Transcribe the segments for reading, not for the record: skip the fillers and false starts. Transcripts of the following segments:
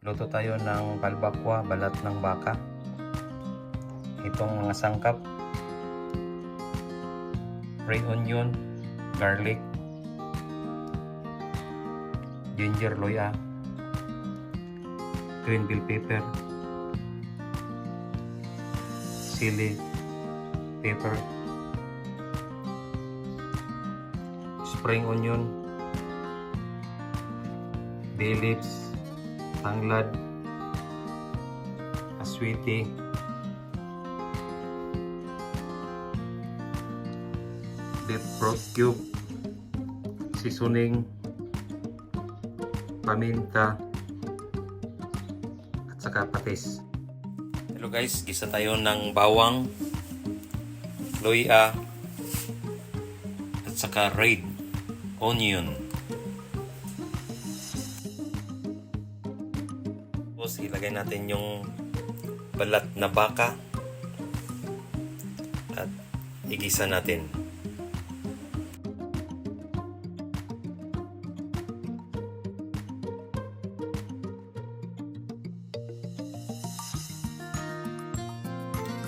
Luto tayo ng balbakwa, balat ng baka. Itong mga sangkap: red onion, garlic, ginger loya, green bell pepper, chili pepper, spring onion, bay leaves, tanglad, aswiti, beef broth cube, seasoning, paminta, at saka patis. Hello guys, gisa tayo ng bawang, loya, at saka red onion. Tapos ilagay natin yung balat na baka at igisa natin.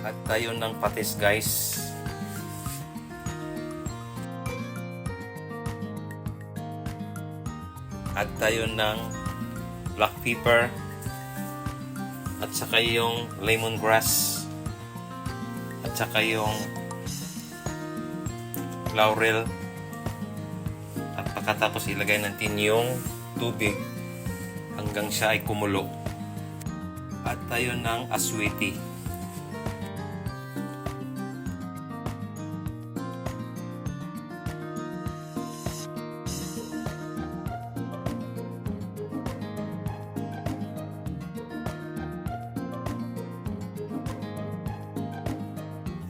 At tayo ng patis guys. At tayo ng black pepper at saka yung lemongrass at saka yung laurel, at pagkatapos ilagay natin yung tubig hanggang siya ay kumulo. At tayo ng aswiti.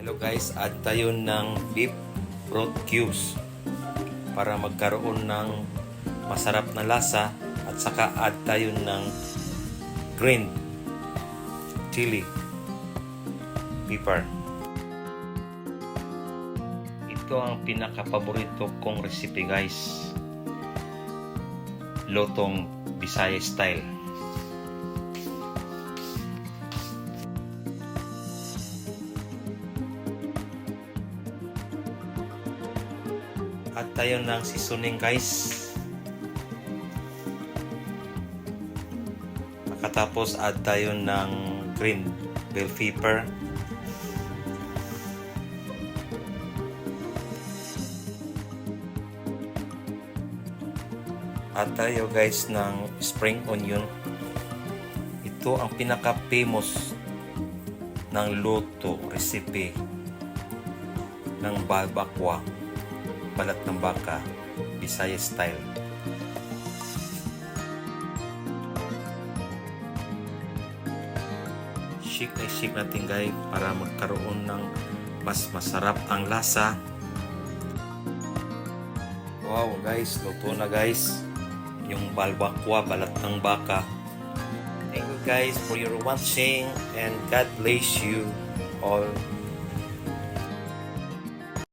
Hello guys, add tayo ng beef broth cubes para magkaroon ng masarap na lasa, at saka add tayo ng green chili pepper. Ito ang pinaka-paborito kong recipe guys, lutong Bisaya style. At tayo ng seasoning guys. Pagkatapos add tayo ng green bell pepper. Add tayo guys ng spring onion. Ito ang pinaka-famous ng luto recipe ng balbakwa, balat ng baka, Bisaya style. Shake natin guys para magkaroon ng mas masarap ang lasa. Wow guys, luto na guys yung balbakwa, balat ng baka. Thank you guys for your watching, and God bless you all.